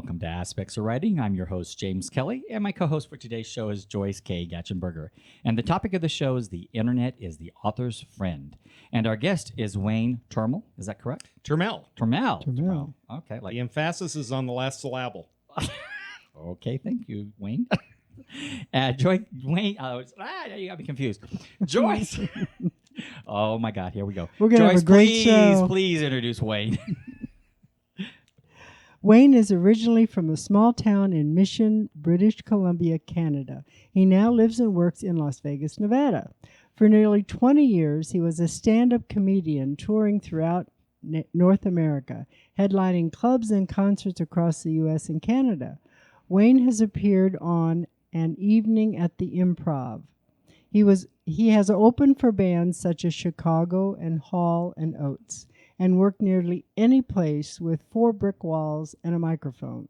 Welcome to Aspects of Writing. I'm your host, James Kelly, and my co-host for today's show is Joyce K. Gatchenberger. And the topic of the show is the internet is the author's friend. And our guest is Wayne Turmel. Is that correct? Turmel. Turmel. Okay. The emphasis is on the last syllable. Okay, thank you, Wayne. Wayne, you got me confused. Joyce. Oh my God, here we go. We're going to have a great show. Please introduce Wayne. Wayne is originally from a small town in Mission, British Columbia, Canada. He now lives and works in Las Vegas, Nevada. For nearly 20 years, he was a stand-up comedian touring throughout North America, headlining clubs and concerts across the U.S. and Canada. Wayne has appeared on An Evening at the Improv. He has opened for bands such as Chicago and Hall and Oates, and worked nearly any place with 4 brick walls and a microphone.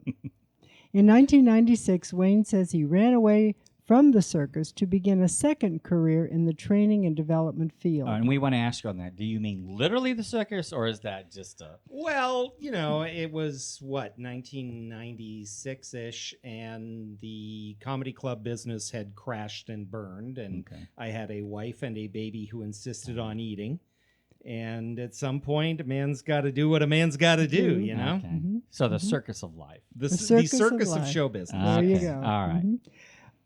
In 1996, Wayne says he ran away from the circus to begin a second career in the training and development field. And we want to ask you on that. Do you mean literally the circus, or is that just a... Well, it was, 1996-ish, and the comedy club business had crashed and burned, and I had a wife and a baby who insisted on eating. And at some point, a man's got to do what a man's got to do, you know? Okay. Mm-hmm. So the circus of life. The circus of show business. There you go. All right. Mm-hmm.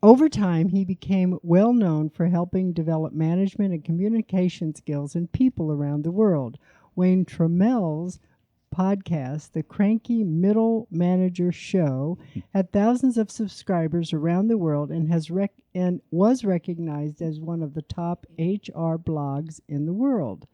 Over time, he became well known for helping develop management and communication skills in people around the world. Wayne Turmel's podcast, The Cranky Middle Manager Show, had thousands of subscribers around the world and was recognized as one of the top HR blogs in the world.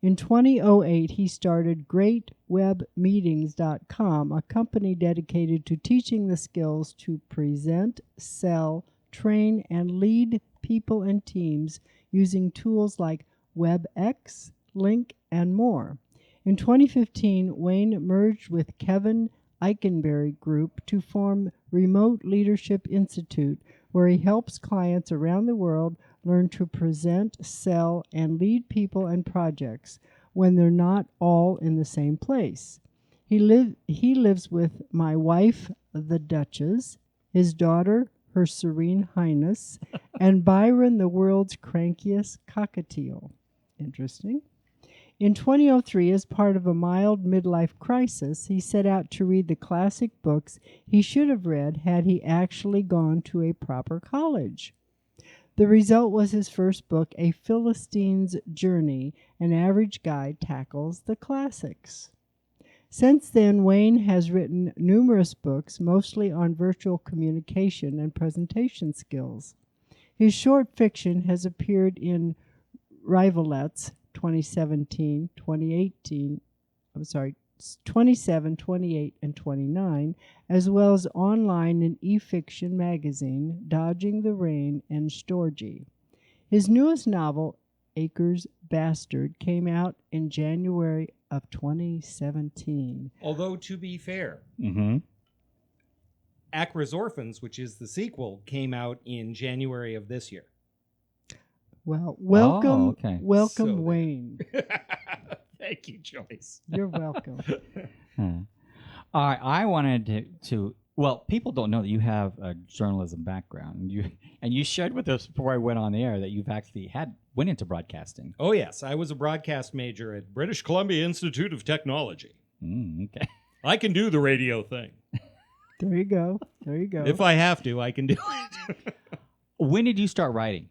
In 2008, he started GreatWebMeetings.com, a company dedicated to teaching the skills to present, sell, train, and lead people and teams using tools like WebEx, Link, and more. In 2015, Wayne merged with Kevin Eikenberry Group to form Remote Leadership Institute, where he helps clients around the world learn to present, sell, and lead people and projects when they're not all in the same place. He lives with my wife, the Duchess, his daughter, Her Serene Highness, and Byron, the world's crankiest cockatiel. Interesting. In 2003, as part of a mild midlife crisis, he set out to read the classic books he should have read had he actually gone to a proper college. The result was his first book, A Philistine's Journey, An Average Guy Tackles the Classics. Since then, Wayne has written numerous books, mostly on virtual communication and presentation skills. His short fiction has appeared in Rivalettes 2017, 2018, 27, 28, and 29, as well as online in e-fiction magazine, Dodging the Rain, and Storgy. His newest novel, Acres Bastard, came out in January of 2017. Although, to be fair, Acres Orphans, which is the sequel, came out in January of this year. Well, welcome, So Wayne. Thank you, Joyce. You're welcome. All right, I wanted to people don't know that you have a journalism background. You shared with us before I went on the air that you've actually went into broadcasting. Oh, yes. I was a broadcast major at British Columbia Institute of Technology. Okay. I can do the radio thing. There you go. If I have to, I can do it. When did you start writing?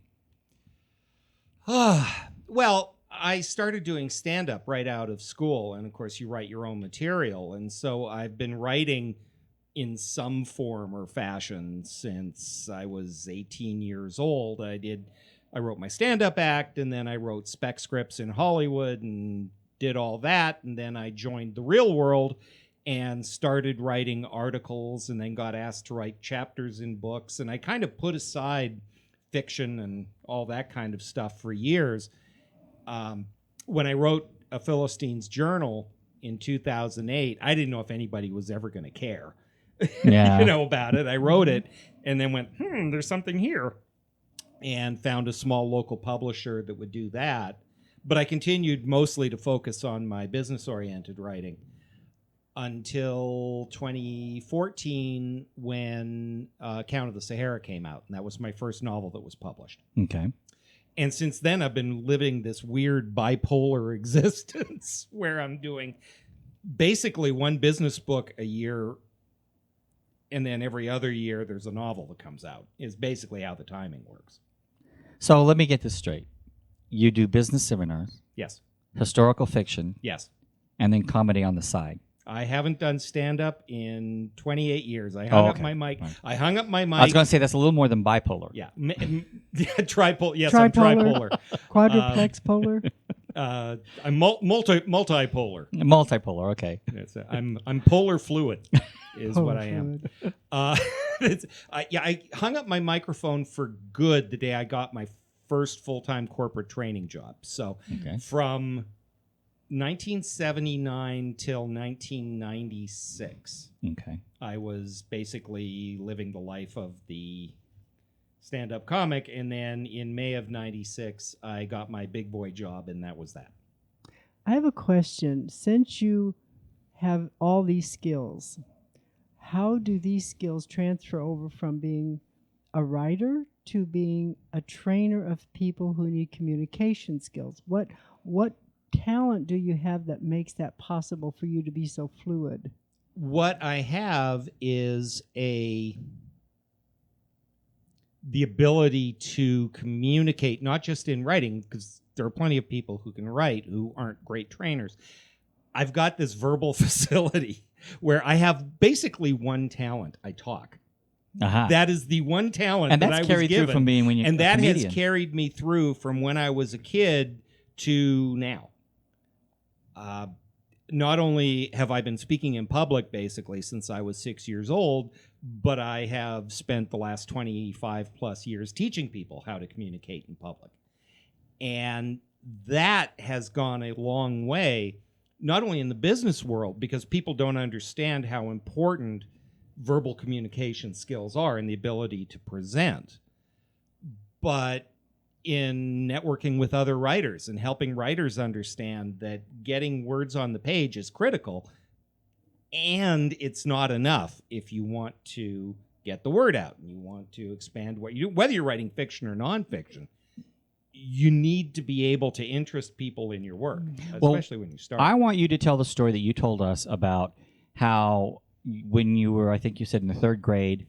Well, I started doing stand-up right out of school, and of course you write your own material, and so I've been writing in some form or fashion since I was 18 years old. I wrote my stand-up act, and then I wrote spec scripts in Hollywood and did all that, and then I joined the real world and started writing articles, and then got asked to write chapters in books, and I kind of put aside fiction and all that kind of stuff for years. When I wrote A Philistine's Journal in 2008, I didn't know if anybody was ever going to care about it. I wrote it and then went, there's something here, and found a small local publisher that would do that. But I continued mostly to focus on my business-oriented writing. until 2014 when Count of the Sahara came out. And that was my first novel that was published. Okay. And since then, I've been living this weird bipolar existence where I'm doing basically one business book a year, and then every other year there's a novel that comes out, is basically how the timing works. So let me get this straight. You do business seminars, Yes. historical fiction, Yes. and then comedy on the side. I haven't done stand-up in 28 years. I hung up my mic. Right. I hung up my mic. I was going to say that's a little more than bipolar. Yeah. Tripolar. Yes, I'm tripolar. Quadruplex polar. I'm multipolar. Multipolar, okay. I'm polar fluid is what I am. I hung up my microphone for good the day I got my first full-time corporate training job. So from 1979 till 1996, I was basically living the life of the stand-up comic, and then in May of 96, I got my big boy job, and that was that. I have a question. Since you have all these skills, how do these skills transfer over from being a writer to being a trainer of people who need communication skills? What talent do you have that makes that possible for you to be so fluid? What I have is the ability to communicate, not just in writing, because there are plenty of people who can write who aren't great trainers. I've got this verbal facility where I have basically one talent. I talk. That is the one talent and that that's I was carried given. through from being when you and that comedian. has carried me through from when I was a kid to now. Not only have I been speaking in public basically since I was 6 years old, but I have spent the last 25 plus years teaching people how to communicate in public. And that has gone a long way, not only in the business world, because people don't understand how important verbal communication skills are and the ability to present, but in networking with other writers and helping writers understand that getting words on the page is critical, and it's not enough if you want to get the word out and you want to expand what you do, whether you're writing fiction or nonfiction. You need to be able to interest people in your work, especially when you start. I want you to tell the story that you told us about how when you were, I think you said in the third grade,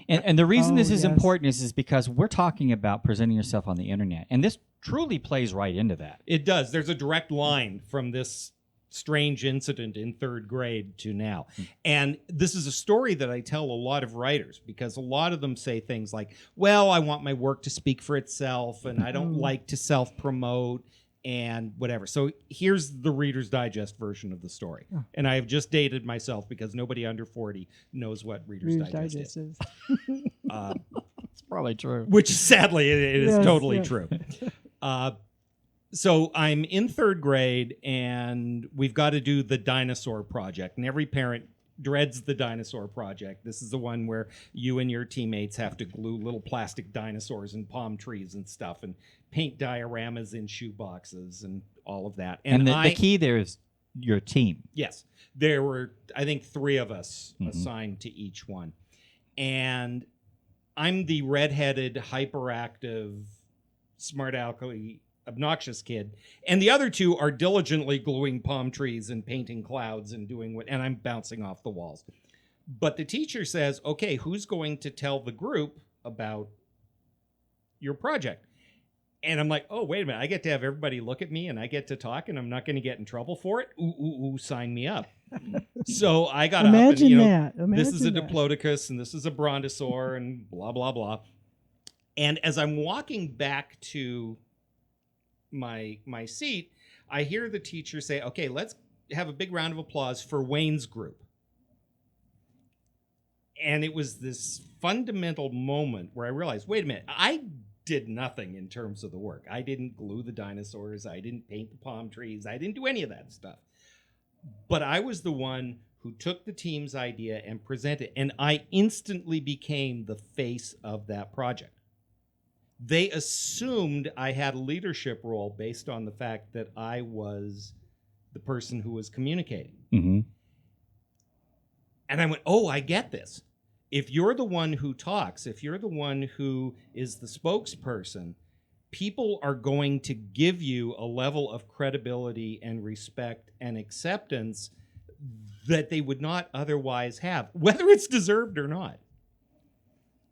and the reason this is important is because we're talking about presenting yourself on the internet, and this truly plays right into that. It does. There's a direct line from this strange incident in third grade to now. And this is a story that I tell a lot of writers, because a lot of them say things like, well, I want my work to speak for itself, and I don't like to self-promote and whatever. So here's the Reader's Digest version of the story. And I have just dated myself because nobody under 40 knows what Reader's Digest is. It's probably true. Which sadly it is totally true. So I'm in third grade, and we've got to do the dinosaur project. And every parent dreads the dinosaur project. This is the one where you and your teammates have to glue little plastic dinosaurs and palm trees and stuff and paint dioramas in shoe boxes and all of that. And the key there is your team. Yes. There were, I think, 3 of us assigned to each one. And I'm the redheaded, hyperactive, smart alecky, obnoxious kid, and the other 2 are diligently gluing palm trees and painting clouds and doing and I'm bouncing off the walls. But the teacher says, okay, who's going to tell the group about your project? And I'm like, oh, wait a minute, I get to have everybody look at me and I get to talk and I'm not going to get in trouble for it? Ooh, sign me up. So I got up and, this is a Diplodocus and this is a Brontosaur and blah, blah, blah. And as I'm walking back to my seat, I hear the teacher say, okay, let's have a big round of applause for Wayne's group. And it was this fundamental moment where I realized, wait a minute, I did nothing in terms of the work. I didn't glue the dinosaurs. I didn't paint the palm trees. I didn't do any of that stuff. But I was the one who took the team's idea and presented, and I instantly became the face of that project. They assumed I had a leadership role based on the fact that I was the person who was communicating. And I went, oh, I get this. If you're the one who talks, if you're the one who is the spokesperson, people are going to give you a level of credibility and respect and acceptance that they would not otherwise have, whether it's deserved or not.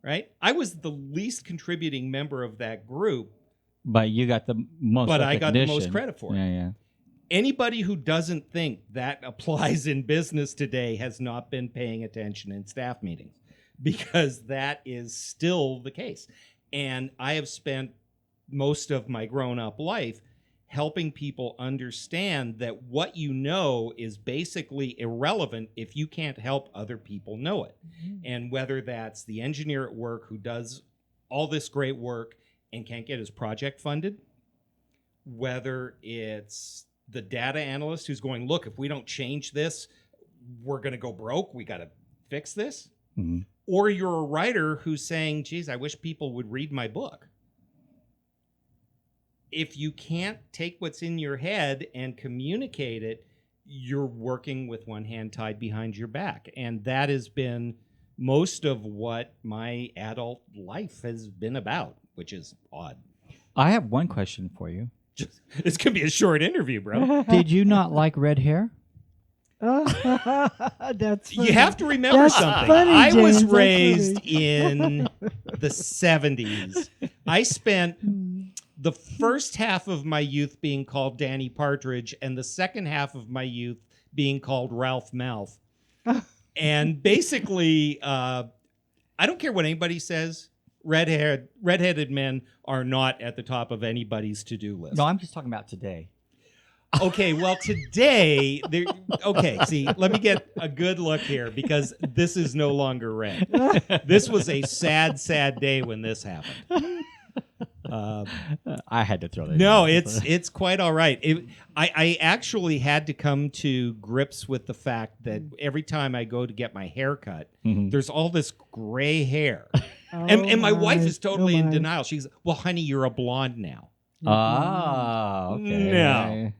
Right? I was the least contributing member of that group, But you got the most but I got the most recognition. credit for it. Yeah. Anybody who doesn't think that applies in business today has not been paying attention in staff meetings, because that is still the case. And I have spent most of my grown-up life helping people understand that what you know is basically irrelevant if you can't help other people know it. And whether that's the engineer at work who does all this great work and can't get his project funded, whether it's the data analyst who's going, look, if we don't change this, we're going to go broke. We got to fix this. Mm-hmm. Or you're a writer who's saying, geez, I wish people would read my book. If you can't take what's in your head and communicate it, you're working with one hand tied behind your back. And that has been most of what my adult life has been about, which is odd. I have one question for you. This could be a short interview, bro. Did you not like red hair? That's funny. You have to remember That's something. funny, I was James, that's raised funny. in the 70s. I spent the first half of my youth being called Danny Partridge and the second half of my youth being called Ralph Mouth. And basically, I don't care what anybody says, redheaded men are not at the top of anybody's to-do list. No, I'm just talking about today. Okay, well, today, see, let me get a good look here, because this is no longer red. This was a sad, sad day when this happened. I had to throw that. No, in. it's quite all right. I actually had to come to grips with the fact that every time I go to get my hair cut, there's all this gray hair. And my wife is totally in denial. She's, well, honey, you're a blonde now. Ah, okay. No.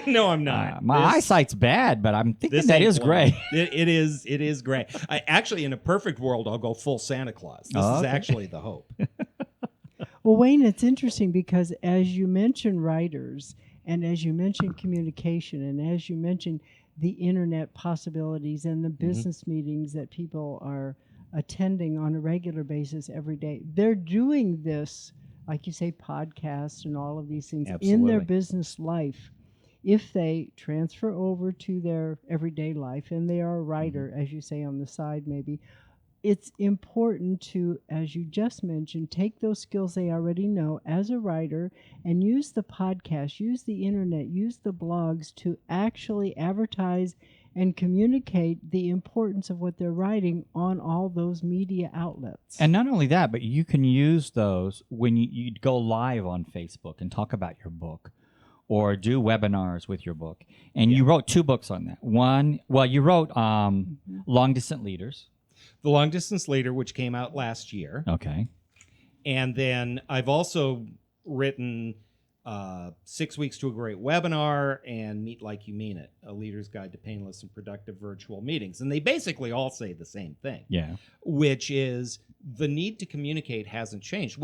No, I'm not. My eyesight's bad, but I'm thinking This that ain't is blonde. gray. It is gray. I actually, in a perfect world, I'll go full Santa Claus. This is actually the hope. Well, Wayne, it's interesting because as you mention writers, and as you mention communication, and as you mention the internet possibilities and the business meetings that people are attending on a regular basis every day, they're doing this, like you say, podcasts and all of these things in their business life. If they transfer over to their everyday life and they are a writer, as you say, on the side maybe, it's important to, as you just mentioned, take those skills they already know as a writer and use the podcast, use the internet, use the blogs to actually advertise and communicate the importance of what they're writing on all those media outlets. And not only that, but you can use those when you go live on Facebook and talk about your book or do webinars with your book. And you wrote 2 books on that. One, well, you wrote Long Distance Leaders. The Long Distance Leader, which came out last year. Okay. And then I've also written 6 Weeks to a Great Webinar and Meet Like You Mean It, A Leader's Guide to Painless and Productive Virtual Meetings. And they basically all say the same thing. Yeah. Which is the need to communicate hasn't changed.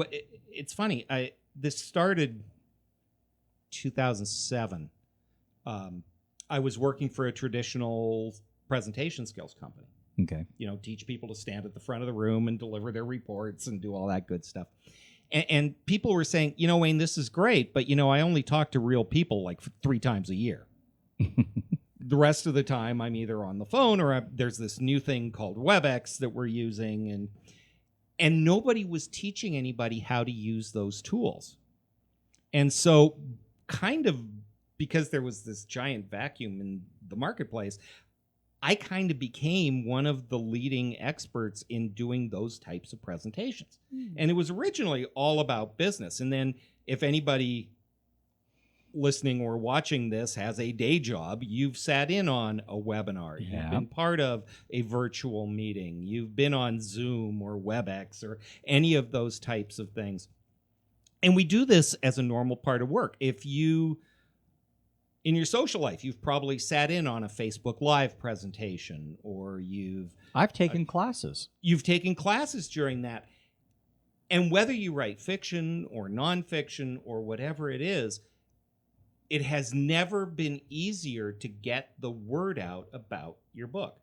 It's funny. This started 2007. I was working for a traditional presentation skills company. Okay. Teach people to stand at the front of the room and deliver their reports and do all that good stuff. And people were saying, Wayne, this is great, but, I only talk to real people like 3 times a year. The rest of the time, I'm either on the phone or there's this new thing called WebEx that we're using. And nobody was teaching anybody how to use those tools. And so kind of because there was this giant vacuum in the marketplace, I kind of became one of the leading experts in doing those types of presentations. And it was originally all about business. And then if anybody listening or watching this has a day job, you've sat in on a webinar. Yeah. You've been part of a virtual meeting. You've been on Zoom or WebEx or any of those types of things. And we do this as a normal part of work. If you In your social life, you've probably sat in on a Facebook Live presentation, or I've taken classes. you've taken classes during that. And whether you write fiction or nonfiction or whatever it is, it has never been easier to get the word out about your book.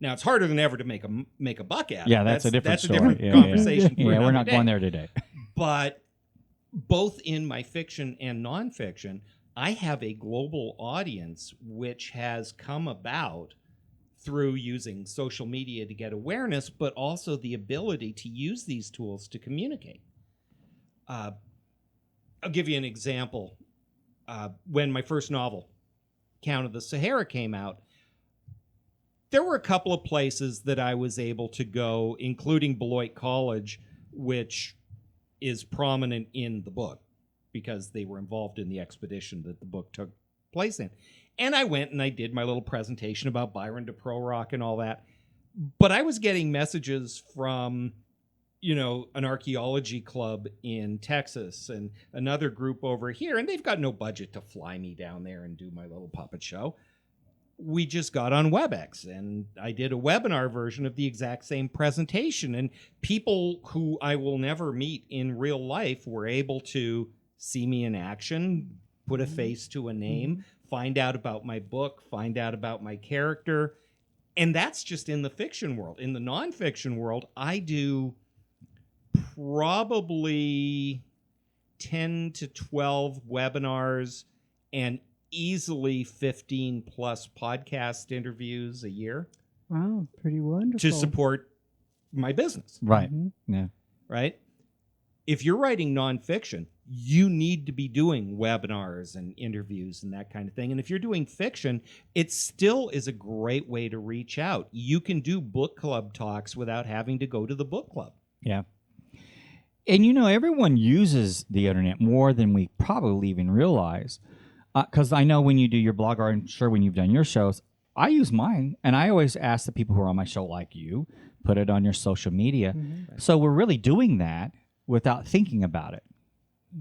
Now, it's harder than ever to make a buck at it. Yeah, that's a different story. Different Yeah, conversation. Yeah, for we're another not day. going there today. But both in my fiction and nonfiction, I have a global audience which has come about through using social media to get awareness, but also the ability to use these tools to communicate. I'll give you an example. When my first novel, Count of the Sahara, came out, there were a couple of places that I was able to go, including Beloit College, which is prominent in the book because they were involved in the expedition that the book took place in. And I went and I did my little presentation about Byron de Prorock and all that. But I was getting messages from, an archaeology club in Texas and another group over here, and they've got no budget to fly me down there and do my little puppet show. We just got on WebEx, and I did a webinar version of the exact same presentation, and people who I will never meet in real life were able to see me in action, put a face to a name, find out about my book, find out about my character. And that's just in the fiction world. In the nonfiction world, I do probably 10 to 12 webinars and easily 15 plus podcast interviews a year. Wow, pretty wonderful. To support my business. Right. Mm-hmm. Yeah. Right? If you're writing nonfiction, you need to be doing webinars and interviews and that kind of thing. And if you're doing fiction, it still is a great way to reach out. You can do book club talks without having to go to the book club. Yeah. And everyone uses the internet more than we probably even realize. Because I know when you do your blog, or I'm sure when you've done your shows, I use mine. And I always ask the people who are on my show, like you, put it on your social media. Mm-hmm. So we're really doing that without thinking about it.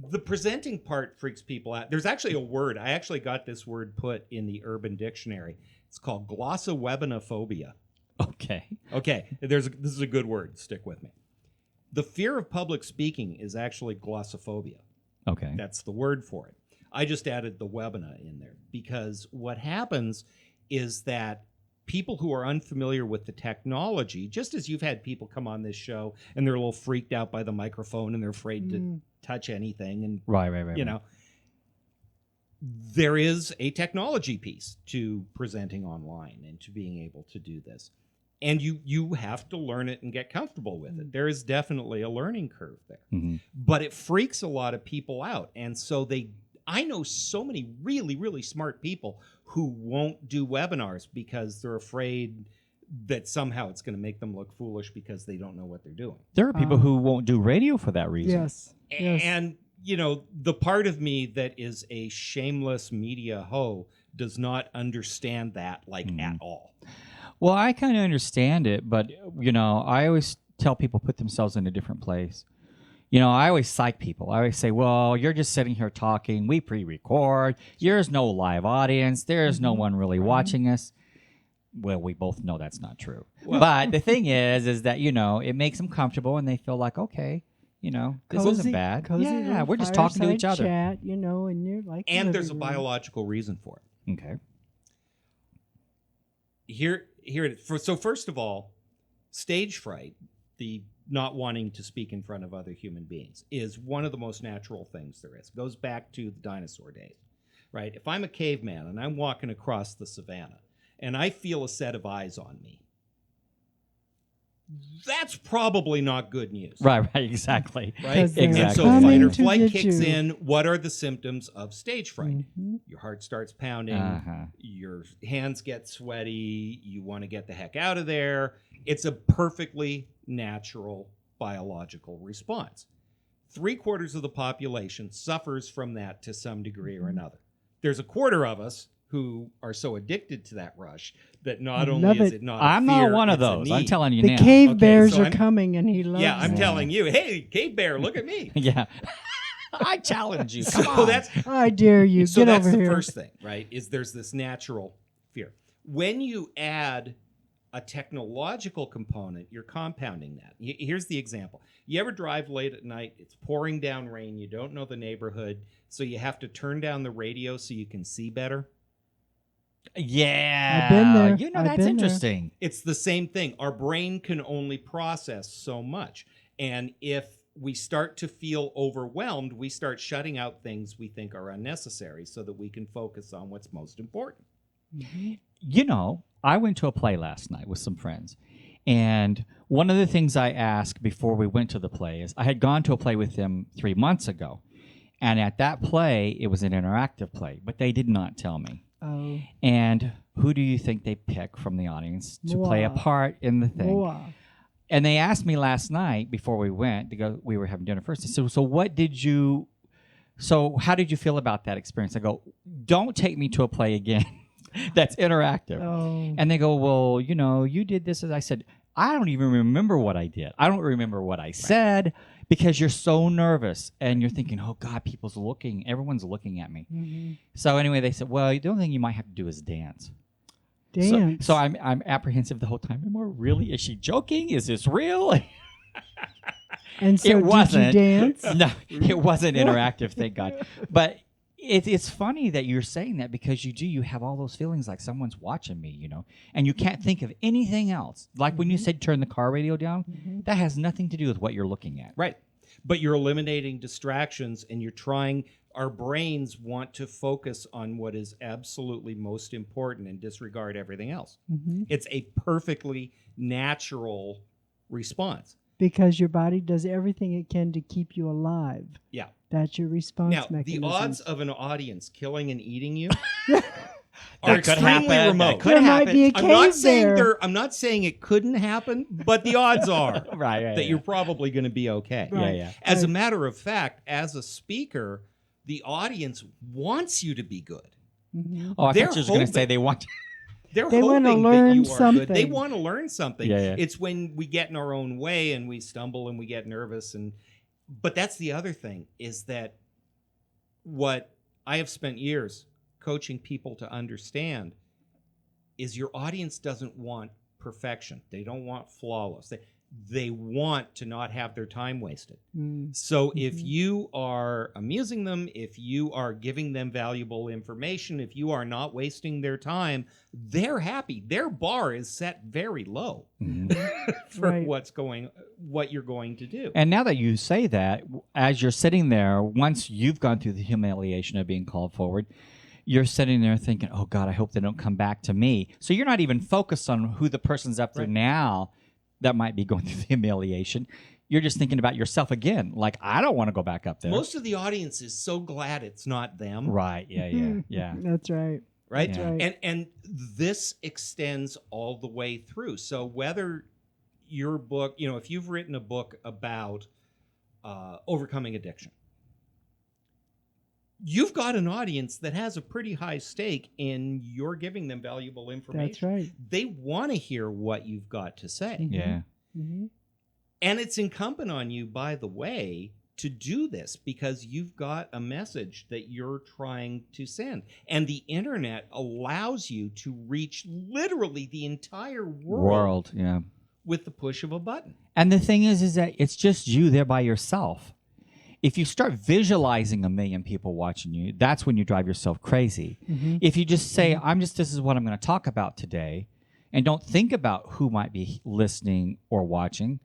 The presenting part freaks people out. There's actually a word. I actually got this word put in the Urban Dictionary. It's called glossowebinophobia. Okay. Okay, this is a good word. Stick with me. The fear of public speaking is actually glossophobia. Okay. That's the word for it. I just added the webina in there because what happens is that people who are unfamiliar with the technology, just as you've had people come on this show and they're a little freaked out by the microphone and they're afraid to touch anything, and Right. there is a technology piece to presenting online and to being able to do this. And you have to learn it and get comfortable with it. There is definitely a learning curve there. Mm-hmm. But it freaks a lot of people out. And so I know so many really, really smart people who won't do webinars because they're afraid that somehow it's going to make them look foolish because they don't know what they're doing. There are people who won't do radio for that reason. Yes. Yes. And, the part of me that is a shameless media hoe does not understand that at all. Well, I kind of understand it, but, I always tell people put themselves in a different place. I always psych people. I always say, well, you're just sitting here talking. We pre-record. There's no live audience. There's no one really watching us. Well, we both know that's not true. Well, but the thing is that, it makes them comfortable and they feel like, okay, this isn't bad. Cozy Yeah, little we're just talking to each fireside other. Chat, and you're like. and there's a living room. biological reason for it. Okay. Here it is. So first of all, stage fright, the not wanting to speak in front of other human beings, is one of the most natural things there is. It goes back to the dinosaur days, right? If I'm a caveman and I'm walking across the savannah and I feel a set of eyes on me, that's probably not good news. Right, exactly. Right? 'Cause they're And so Exactly. fight or coming to flight get kicks you. in. What are the symptoms of stage fright? Mhm. Your heart starts pounding. Uh-huh. Your hands get sweaty. You want to get the heck out of there. It's a perfectly natural biological response. 3/4 of the population suffers from that to some degree or another. There's a quarter of us who are so addicted to that rush that not only Love is it. it not a I'm not fear, one of it's a those. I'm need. telling you The now. cave Okay, bears so are I'm- coming, and he loves. Yeah, I'm them. telling you. Hey, cave bear, look at me. Yeah. I challenge you. Come So on. that's I dare you. so Get that's over the here. first thing, right? Is there's this natural fear. When you add a technological component, you're compounding that. Here's the example. You ever drive late at night, it's pouring down rain, you don't know the neighborhood, so you have to turn down the radio so you can see better? Yeah. I've been there. You know, I've that's been there. interesting. It's the same thing. Our brain can only process so much. And if we start to feel overwhelmed, we start shutting out things we think are unnecessary so that we can focus on what's most important. Mhm. You know, I went to a play last night with some friends. And one of the things I asked before we went to the play is I had gone to a play with them 3 months ago. And at that play, it was an interactive play, but they did not tell me. Oh, And who do you think they pick from the audience to play a Moi. part in the thing? Moi. And they asked me last night before we went to go, we were having dinner first. They said, so how did you feel about that experience? I go, don't take me to a play again that's interactive. Oh. And they go, well, you know, you did this. As I said, I don't even remember what I did. I don't remember what I said because you're so nervous and you're thinking, oh God, everyone's looking at me. Mhm. So anyway, they said, well, the only thing you might have to do is dance. Dance. So I'm apprehensive the whole time. Is she joking? Is this real? and so it did wasn't. you dance? No, it wasn't interactive, thank God. But it's funny that you're saying that because you have all those feelings like someone's watching me, you know, and you can't think of anything else. Like when you said turn the car radio down, that has nothing to do with what you're looking at. Right. But you're eliminating distractions and you're trying, our brains want to focus on what is absolutely most important and disregard everything else. Mhm. It's a perfectly natural response. Because your body does everything it can to keep you alive. Yeah. That's your response Now, mechanism. the odds of an audience killing and eating you That are could extremely happen. remote. That could there might happen. be a I'm cave not saying there. I'm not saying it couldn't happen, but the odds are Right. that you're probably going to be okay. Right. Yeah. As a Right. matter of fact, as a speaker, the audience wants you to be good. Mhm. Oh, I They're thought you were going to say hoping. they want. They're They wanna hoping learn that you are good. something. They want to learn something. Yeah. It's when we get in our own way and we stumble and we get nervous but that's the other thing is that what I have spent years coaching people to understand is your audience doesn't want perfection. They don't want flawless. They want to not have their time wasted. Mm. So if Mhm. you are amusing them, if you are giving them valuable information, if you are not wasting their time, they're happy. Their bar is set very low for Right. what you're going to do. And now that you say that, as you're sitting there, once you've gone through the humiliation of being called forward, you're sitting there thinking, oh God, I hope they don't come back to me. So you're not even focused on who the person's up there Right. now that might be going through the humiliation. You're just thinking about yourself again. Like, I don't want to go back up there. Most of the audience is so glad it's not them, Right. Yeah. That's right. right? That's Yeah. right. And this extends all the way through. So whether your book, if you've written a book about overcoming addiction, you've got an audience that has a pretty high stake in you're giving them valuable information. That's right. They want to hear what you've got to say. Yeah. Mhm. And it's incumbent on you, by the way, to do this because you've got a message that you're trying to send. And the internet allows you to reach literally the entire world Yeah. with the push of a button. And the thing is that it's just you there by yourself. If you start visualizing a million people watching you, that's when you drive yourself crazy. Mhm. If you just say, this is what I'm going to talk about today, and don't think about who might be listening or watching,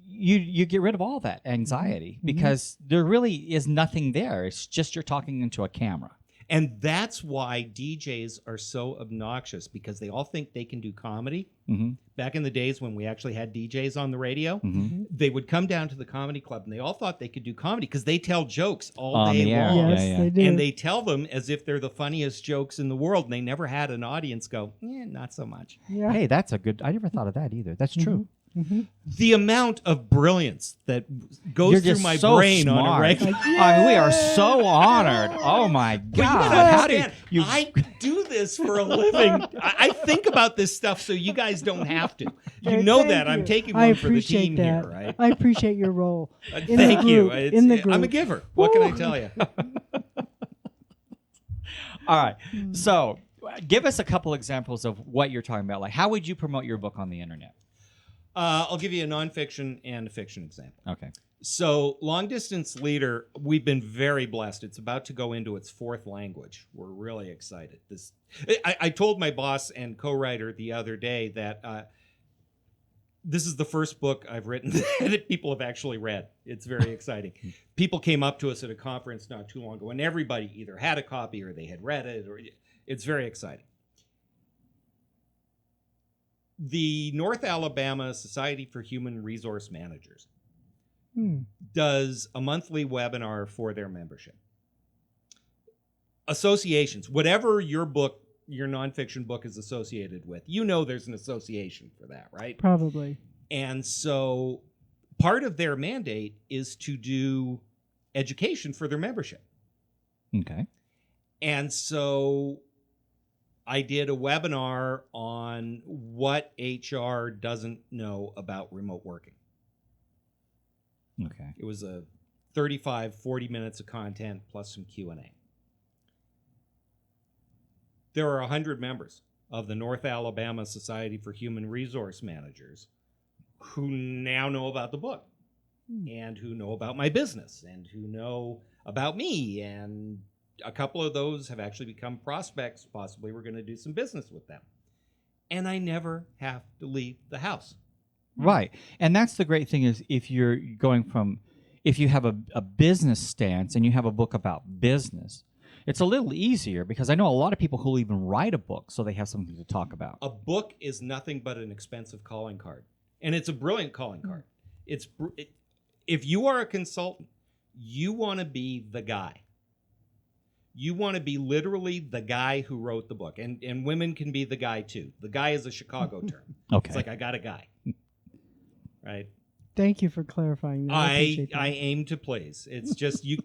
you get rid of all that anxiety because there really is nothing there. It's just you're talking into a camera. And that's why DJs are so obnoxious because they all think they can do comedy. Mm-hmm. Back in the days when we actually had DJs on the radio, Mm-hmm. they would come down to the comedy club and they all thought they could do comedy because they tell jokes all On day the air. long. Yes, Yeah. they do. And they tell them as if they're the funniest jokes in the world. And they never had an audience go, not so much. yeah. Hey, that's a good. I never thought of that either. That's true. The amount of brilliance that goes You're through just my so brain on a smart. regular. I mean, we are so honored. Oh my But you God! gotta How do understand, you? I do this for a living. I think about this stuff so you guys don't have to. You know Thank that I'm you. taking I one for the appreciate team that. here, right? I appreciate your role. In the Thank you. group, in the group. I'm a giver. What can I tell you? All right. So, give us a couple examples of what you're talking about. Like, how would you promote your book on the internet? I'll give you a nonfiction and a fiction example. Okay. So, Long Distance Leader, we've been very blessed. It's about to go into its 4th language. We're really excited. I told my boss and co-writer the other day that this is the first book I've written that people have actually read. It's very exciting. People came up to us at a conference not too long ago, and everybody either had a copy or they had read it. It's very exciting. The North Alabama Society for Human Resource Managers does a monthly webinar for their membership. Associations, whatever your book, your nonfiction book is associated with, there's an association for that, right? Probably. And so part of their mandate is to do education for their membership. Okay. And so I did a webinar on what HR doesn't know about remote working. Okay. It was a 40 minutes of content plus some Q&A. There are 100 members of the North Alabama Society for Human Resource Managers who now know about the book and who know about my business and who know about me. And a couple of those have actually become prospects. Possibly we're going to do some business with them. And I never have to leave the house. Right. And that's the great thing is if you have a business stance and you have a book about business, it's a little easier because I know a lot of people who'll even write a book so they have something to talk about. A book is nothing but an expensive calling card. And it's a brilliant calling card. If you are a consultant, you want to be the guy. You want to be literally the guy who wrote the book. And women can be the guy too. The guy is a Chicago term. Okay. It's like, I got a guy. Right? Thank you for clarifying that. I appreciate that. I aim to please. It's just, you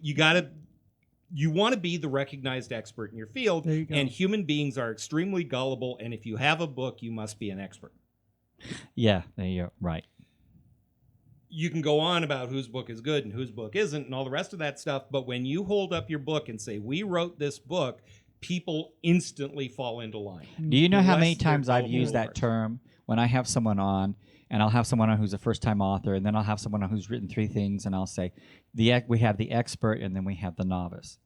want to be the recognized expert in your field. There you go. And human beings are extremely gullible. And if you have a book, you must be an expert. Yeah, you're right. You can go on about whose book is good and whose book isn't and all the rest of that stuff. But when you hold up your book and say, we wrote this book, people instantly fall into line. Do you know how many Unless they're times I've gullible used that parts. term when I have someone on, and I'll have someone on who's a first-time author, and then I'll have someone on who's written 3 things, and I'll say, we have the expert, and then we have the novice.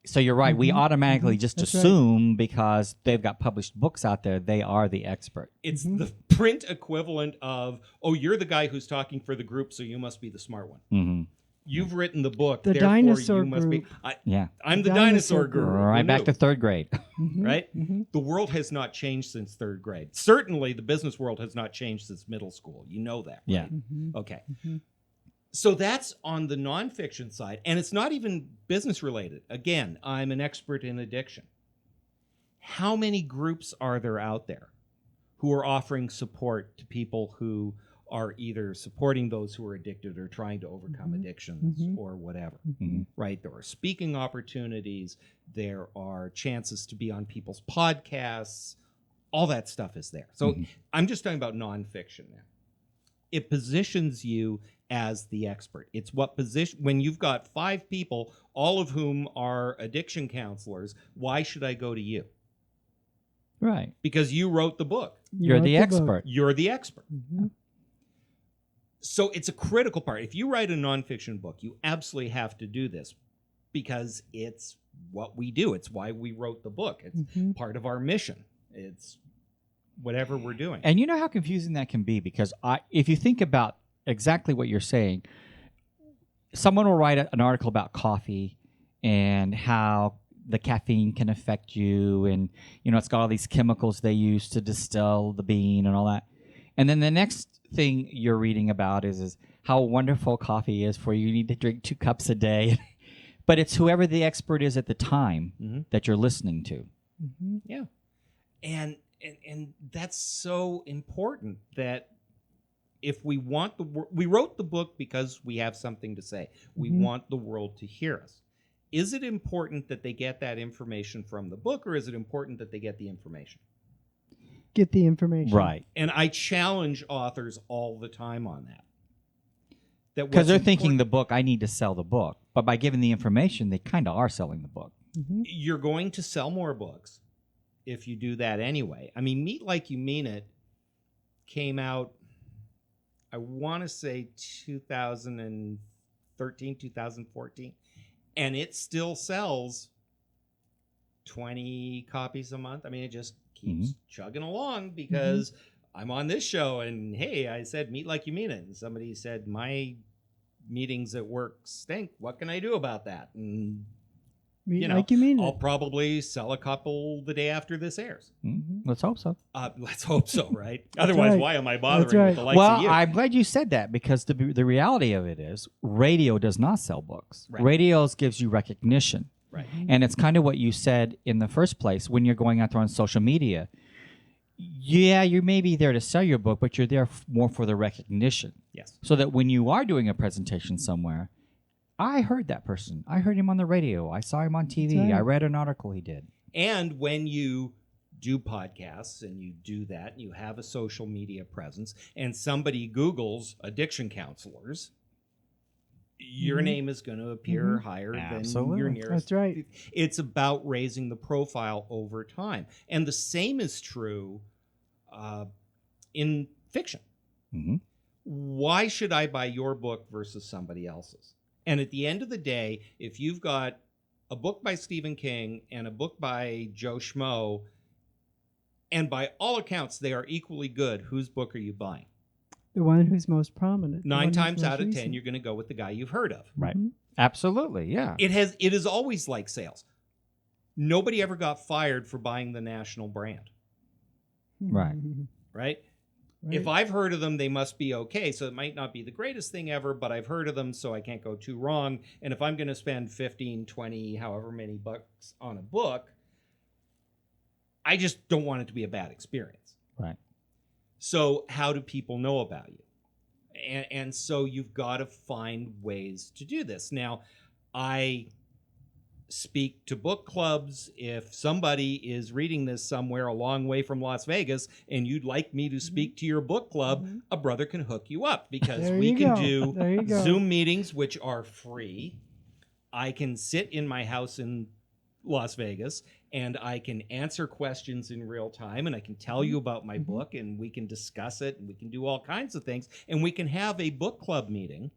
So you're right. We automatically just That's right. assume because they've got published books out there, they are the expert. It's the print equivalent of, you're the guy who's talking for the group, so you must be the smart one. Mm-hmm. You've written the book, The therefore dinosaur you must group. be. Yeah. I'm the Dinosaur dinosaur guru. Right Who back knew? to 3rd grade. Right? The world has not changed since 3rd grade. Certainly, the business world has not changed since middle school. You know that, right? Yeah. Okay. So that's on the nonfiction side, and it's not even business related. Again, I'm an expert in addiction. How many groups are there out there who are offering support to people who are either supporting those who are addicted or trying to overcome addictions or whatever, right? There are speaking opportunities. There are chances to be on people's podcasts. All that stuff is there. So I'm just talking about nonfiction now. It positions you as the expert. It's what position, when you've got 5 people, all of whom are addiction counselors, why should I go to you? Right. Because you wrote the book. You're the wrote book. expert. You're the expert. So it's a critical part. If you write a nonfiction book, you absolutely have to do this because it's what we do. It's why we wrote the book. It's part of our mission. It's whatever we're doing. And you know how confusing that can be because if you think about exactly what you're saying, someone will write an article about coffee and how the caffeine can affect you, and it's got all these chemicals they use to distill the bean and all that. And then the next thing you're reading about is how wonderful coffee is for you. You need to drink 2 cups a day. But it's whoever the expert is at the time that you're listening to. Yeah. And that's so important that if we want we wrote the book because we have something to say. We want the world to hear us. Is it important that they get that information from the book, or is it important that they get the information? Get the information. Right. And I challenge authors all the time on that. Because they're thinking the book, I need to sell the book. But by giving the information, they kind of are selling the book. You're going to sell more books if you do that anyway. I mean, Meet Like You Mean It came out, I want to say 2013, 2014. And it still sells 20 copies a month. I mean, it just keeps chugging along because I'm on this show and, hey, I said Meet Like You Mean It. And somebody said, my meetings at work stink. What can I do about that? And, Meet Like You Mean I'll It. probably sell a couple the day after this airs. Let's hope so. Let's hope so, right? Otherwise, why am I bothering with the likes of you? Well, I'm glad you said that because the reality of it is radio does not sell books. Right. Radio gives you recognition. Right. And it's kind of what you said in the first place when you're going out there on social media. Yeah, you may be there to sell your book, but you're there more for the recognition. Yes. So that when you are doing a presentation somewhere, I heard that person. I heard him on the radio. I saw him on TV. Right. I read an article he did. And when you do podcasts and you do that, and you have a social media presence, and somebody Googles addiction counselors, your name is going to appear higher than your nearest. That's right. It's about raising the profile over time. And the same is true in fiction. Why should I buy your book versus somebody else's? And at the end of the day, if you've got a book by Stephen King and a book by Joe Schmo, and by all accounts they are equally good, whose book are you buying? The one who's most prominent. 9 times out of 10, you're going to go with the guy you've heard of. Right. Absolutely, yeah. It is always like sales. Nobody ever got fired for buying the national brand. Right. Right? If I've heard of them, they must be okay. So it might not be the greatest thing ever, but I've heard of them, so I can't go too wrong. And if I'm going to spend 15, 20, however many bucks on a book, I just don't want it to be a bad experience. Right. So how do people know about you? And so you've got to find ways to do this. Now, I speak to book clubs. If somebody is reading this somewhere a long way from Las Vegas and you'd like me to speak to your book club, a brother can hook you up because we can do Zoom meetings, which are free. I can sit in my house in Las Vegas and I can answer questions in real time and I can tell you about my book and we can discuss it and we can do all kinds of things and we can have a book club meeting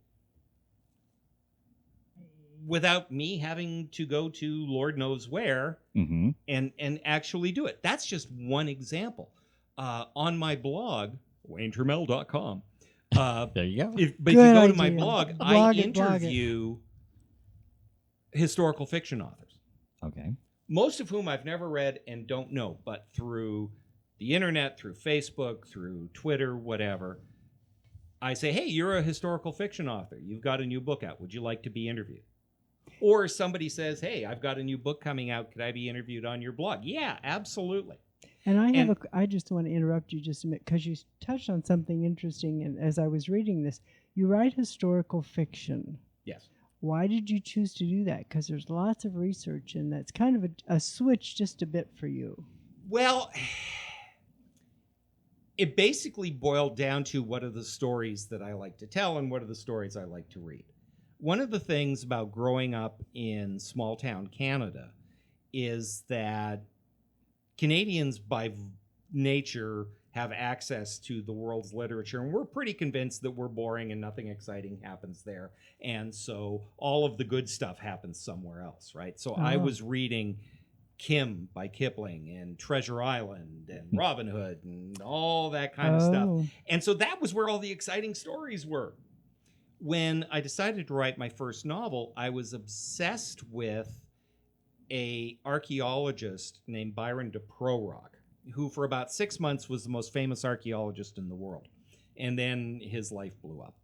without me having to go to Lord knows where and actually do it. That's just one example. On my blog, WayneTurmel.com. There you go. But if you go to my blog, I interview historical fiction authors. Okay. Most of whom I've never read and don't know, but through the internet, through Facebook, through Twitter, whatever, I say, hey, you're a historical fiction author. You've got a new book out. Would you like to be interviewed? Or somebody says, hey, I've got a new book coming out. Could I be interviewed on your blog? Yeah, absolutely. And I just want to interrupt you just a minute because you touched on something interesting. And as I was reading this, you write historical fiction. Yes. Why did you choose to do that? Because there's lots of research, and that's kind of a switch just a bit for you. Well, it basically boiled down to what are the stories that I like to tell and what are the stories I like to read. One of the things about growing up in small town Canada is that Canadians by nature have access to the world's literature, and we're pretty convinced that we're boring and nothing exciting happens there. And so all of the good stuff happens somewhere else, right? So I was reading Kim by Kipling and Treasure Island and Robin Hood and all that kind of stuff. And so that was where all the exciting stories were. When I decided to write my first novel, I was obsessed with an archaeologist named Byron de Prorock, who for about 6 months was the most famous archaeologist in the world. And then his life blew up.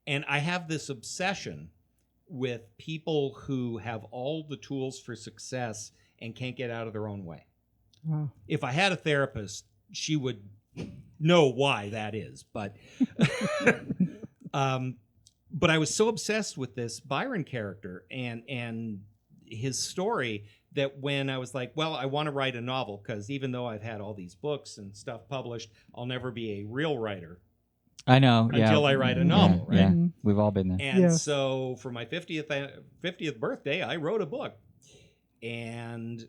And I have this obsession with people who have all the tools for success and can't get out of their own way. Wow. If I had a therapist, she would know why that is, but but I was so obsessed with this Byron character and his story that when I was like, well, I want to write a novel, because even though I've had all these books and stuff published, I'll never be a real writer I know. Yeah. until I write a Mhm. novel, Yeah, right? yeah. We've all been there. And Yes. so for my 50th birthday, I wrote a book. And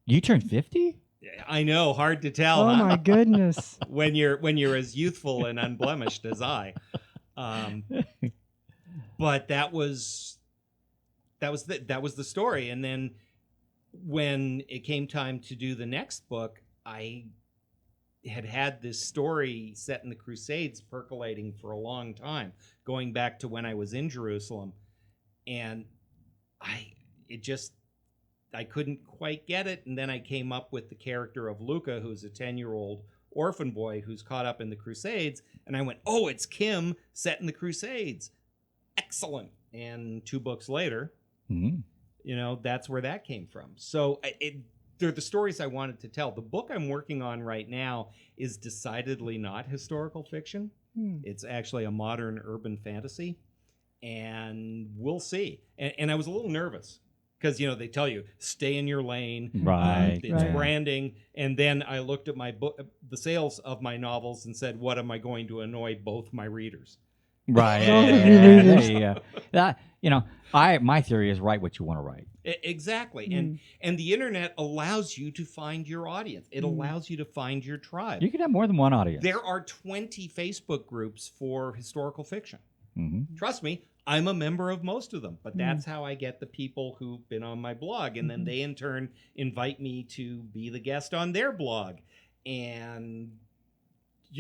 You turned 50? I know, hard to tell, Oh huh? my goodness. when you're as youthful and unblemished as I. But that was the story. And then when it came time to do the next book, I had this story set in the Crusades percolating for a long time, going back to when I was in Jerusalem, and I couldn't quite get it. And then I came up with the character of Luca, who's a 10-year-old orphan boy who's caught up in the Crusades, and I went, oh, it's Kim set in the Crusades. Excellent. And 2 books later, Mhm. that's where that came from. So they're the stories I wanted to tell. The book I'm working on right now is decidedly not historical fiction. It's actually a modern urban fantasy, and we'll see. And I was a little nervous because, they tell you, stay in your lane. Right. It's Right. branding. And then I looked at my book, the sales of my novels, and said, what am I going to annoy both my readers? Right. Both of Yeah, you yeah, readers. yeah, yeah. My theory is write what you want to write. Exactly. Mm. And the internet allows you to find your audience. It Mm. allows you to find your tribe. You can have more than one audience. There are 20 Facebook groups for historical fiction. Mhm. Trust me, I'm a member of most of them, but that's how I get the people who've been on my blog. And then they in turn invite me to be the guest on their blog. And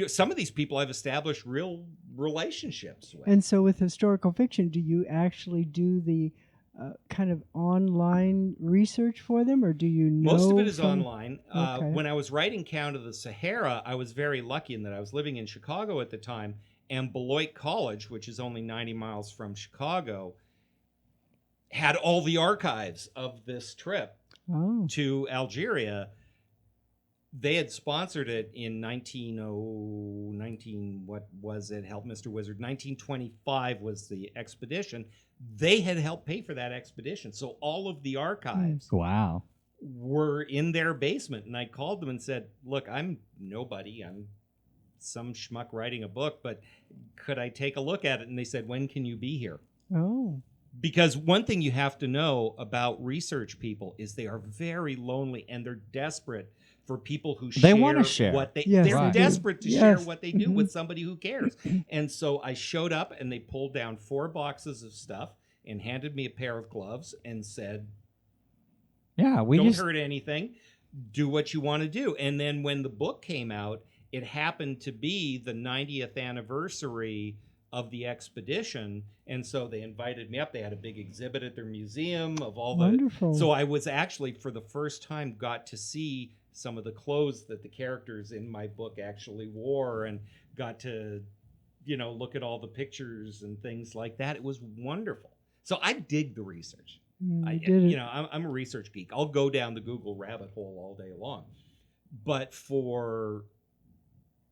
some of these people I've established real relationships with. And so with historical fiction, do you actually do the kind of online research for them, or do you know? Most of it is from- online. Okay. When I was writing Count of the Sahara, I was very lucky in that I was living in Chicago at the time, and Beloit College, which is only 90 miles from Chicago, had all the archives of this trip Oh. to Algeria. They had sponsored it in 19, what was it? Help Mr. Wizard. 1925 was the expedition. They had helped pay for that expedition. So all of the archives Wow. were in their basement. And I called them and said, look, I'm nobody. I'm some schmuck writing a book, but could I take a look at it? And they said, when can you be here? Oh. Because one thing you have to know about research people is they are very lonely, and they're desperate for people who They wanna share. what they Yes, they're they do. desperate to Yes. share what they do Mhm. with somebody who cares. And so I showed up, and they pulled down 4 boxes of stuff and handed me a pair of gloves and said, Yeah, we don't just hurt anything, do what you want to do. And then when the book came out, it happened to be the 90th anniversary of the expedition, and so they invited me up. They had a big exhibit at their museum of all the Wonderful. so I was actually, for the first time, got to see some of the clothes that the characters in my book actually wore, and got to look at all the pictures and things like that. It was wonderful. So I dig the research. You did it. I'm a research geek. I'll go down the Google rabbit hole all day long. But for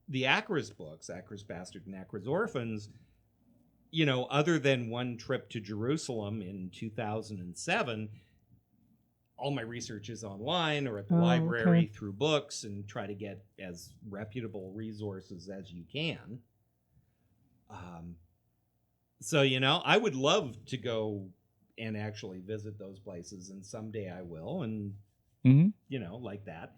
the Akras books, Akras Bastard and Akras Orphans, other than one trip to Jerusalem in 2007, all my research is online or at the Oh, library okay. through books, and try to get as reputable resources as you can. So, I would love to go and actually visit those places, and someday I will, and, Mhm. like that.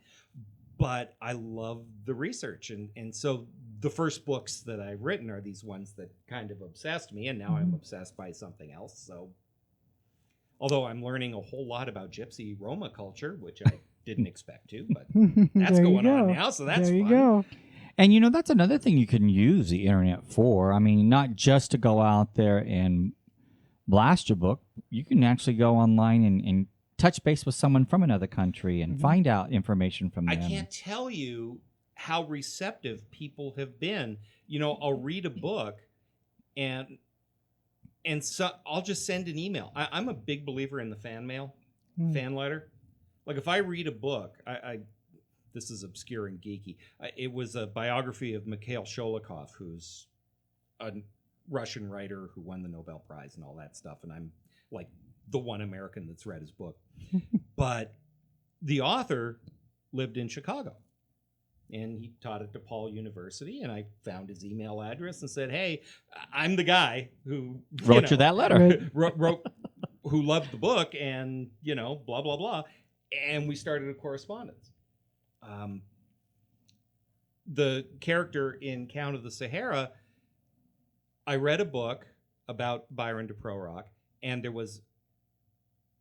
But I love the research. And so the first books that I've written are these ones that kind of obsessed me, and now I'm obsessed by something else. So, although I'm learning a whole lot about Gypsy Roma culture, which I didn't expect to, but that's There you going on go. now, so that's there you fun. go. And that's another thing you can use the internet for. I mean, not just to go out there and blast your book. You can actually go online and touch base with someone from another country and find out information from them. I can't tell you how receptive people have been. I'll read a book, and so I'll just send an email. I'm a big believer in the fan mail, fan letter. Like, if I read a book, this is obscure and geeky. It was a biography of Mikhail Sholokhov, who's a Russian writer who won the Nobel Prize and all that stuff. And I'm like the one American that's read his book. But the author lived in Chicago. And he taught at DePaul University, and I found his email address and said, "Hey, I'm the guy who Wrote you that letter. wrote who loved the book, and blah blah blah." And we started a correspondence. The character in Count of the Sahara, I read a book about Byron de Prorock, and there was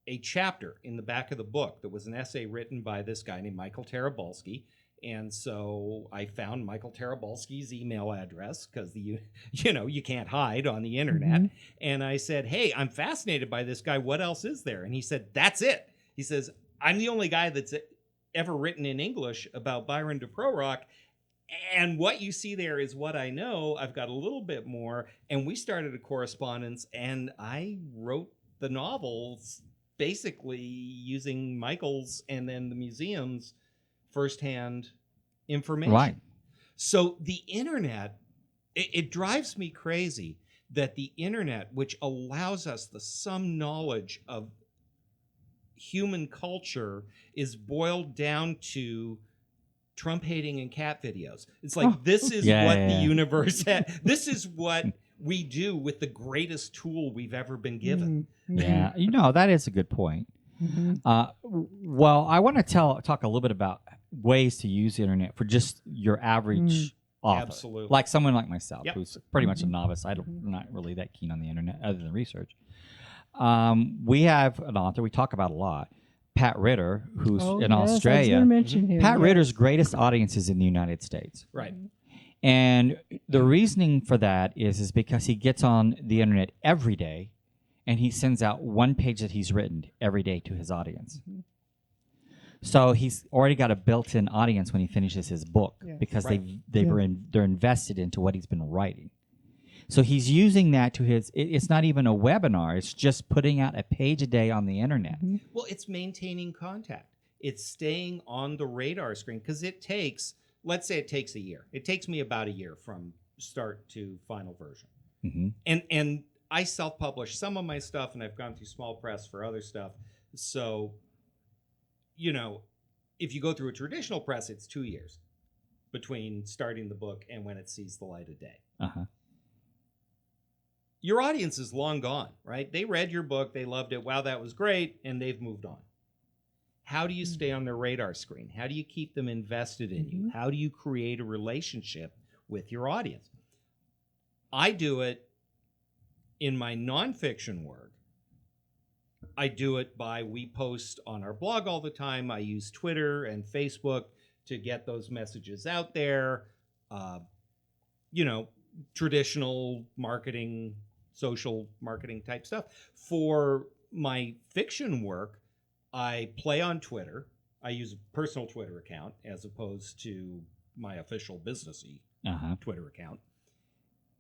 a chapter in the back of the book that was an essay written by this guy named Michael Tarabolsky. And so I found Michael Tarabolsky's email address because you can't hide on the internet. Mhm. And I said, "Hey, I'm fascinated by this guy. What else is there?" And he said, "That's it." He says, "I'm the only guy that's ever written in English about Byron de Prorock. And what you see there is what I know. I've got a little bit more." And we started a correspondence, and I wrote the novels basically using Michael's and then the museum's firsthand information. Right. So the internet, it drives me crazy that the internet, which allows us some knowledge of human culture, is boiled down to Trump hating and cat videos. It's like, this is what the universe this is what we do with the greatest tool we've ever been given. Yeah, that is a good point. Well, I want to talk a little bit about ways to use the internet for just your average author. Absolutely. Like someone like myself, Yep. who's pretty much a novice. I'm not really that keen on the internet other than research. We have an author we talk about a lot, Pat Ritter, who's in Australia. I was mention him. Pat Ritter's greatest audience is in the United States. Right. And the reasoning for that is because he gets on the internet every day and he sends out one page that he's written every day to his audience. So he's already got a built-in audience when he finishes his book because they're invested into what he's been writing. So he's using that to it's not even a webinar, it's just putting out a page a day on the internet. Well, it's maintaining contact. It's staying on the radar screen, because let's say it takes a year. It takes me about a year from start to final version. And I self-publish some of my stuff, and I've gone through small press for other stuff. So, if you go through a traditional press, it's 2 years between starting the book and when it sees the light of day. Your audience is long gone, right? They read your book, they loved it, wow, that was great, and they've moved on. How do you stay on their radar screen? How do you keep them invested in you? How do you create a relationship with your audience? I do it in my nonfiction work. I do it we post on our blog all the time. I use Twitter and Facebook to get those messages out there. Traditional marketing, social marketing type stuff. For my fiction work, I play on Twitter. I use a personal Twitter account as opposed to my official businessy Twitter account.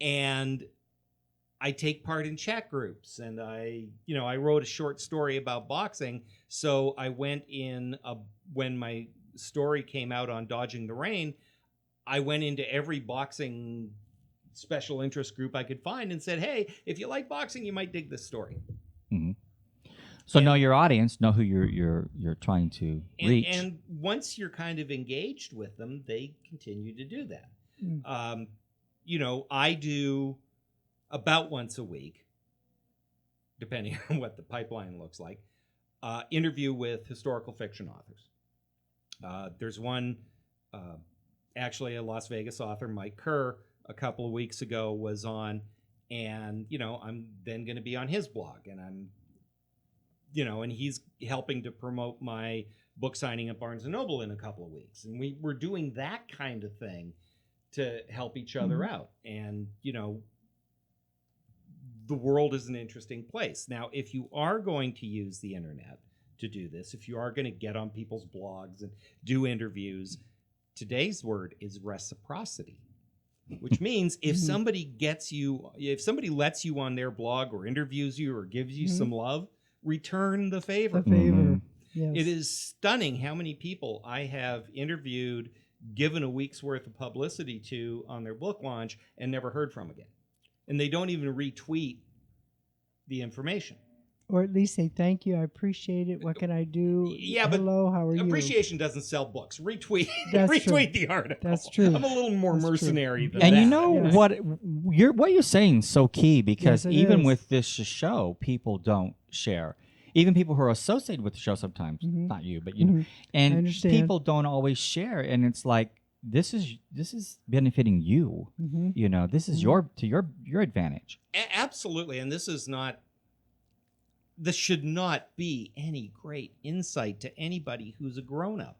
And I take part in chat groups, and I wrote a short story about boxing. So I went when my story came out on Dodging the Rain, I went into every boxing special interest group I could find and said, "Hey, if you like boxing, you might dig this story." So know your audience, know who you're trying to reach. And once you're kind of engaged with them, they continue to do that. I do about once a week, depending on what the pipeline looks like, interview with historical fiction authors. There's one, actually a Las Vegas author, Mike Kerr, a couple of weeks ago was on, and, I'm then going to be on his blog, and and he's helping to promote my book signing at Barnes & Noble in a couple of weeks. And we're doing that kind of thing to help each other out. And, the world is an interesting place. Now, if you are going to use the internet to do this, if you are going to get on people's blogs and do interviews, today's word is reciprocity, which means if somebody lets you on their blog or interviews you or gives you some love, return the favor. Yes. It is stunning how many people I have interviewed, given a week's worth of publicity to on their book launch, and never heard from again. And they don't even retweet the information. Or at least say thank you. I appreciate it. What can I do? Yeah, but hello, how are you? Appreciation doesn't sell books. Retweet That's true. retweet the article. That's true. I'm a little more That's true. mercenary than And that. you know Yes. what you're saying is so key, because Yes, it even is. with this show, people don't share. Even people who are associated with the show sometimes, not you, but you know, Mhm. I and understand. people don't always share. And it's like this is benefiting you. Mm-hmm. You know, this is your advantage. Absolutely, and this should not be any great insight to anybody who's a grown-up.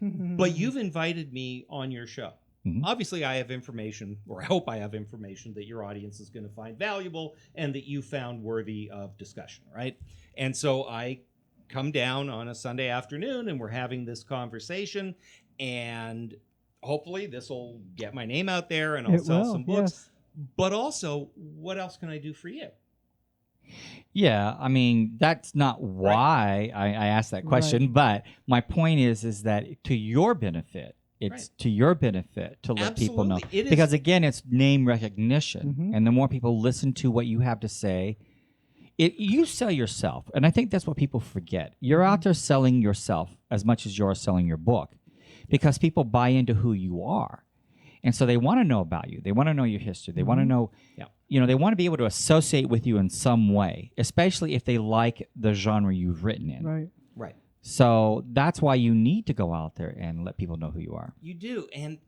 But you've invited me on your show. Mhm. Obviously, I have information, or I hope I have information that your audience is going to find valuable and that you found worthy of discussion, right? And so I come down on a Sunday afternoon and we're having this conversation, and hopefully this will get my name out there and I'll It sell will, some books. yes. But also, what else can I do for you? Yeah, I mean that's not why I asked that question, but my point is that to your benefit, it's to your benefit to let people know, Absolutely. It is- because again, it's name recognition, Mhm. and the more people listen to what you have to say, you sell yourself, and I think that's what people forget. You're out there selling yourself as much as you're selling your book, because people buy into who you are, and so they want to know about you. They want to know your history. They want to know. Yeah. You know, they want to be able to associate with you in some way, especially if they like the genre you've written in. Right. Right. So that's why you need to go out there and let people know who you are. You do. And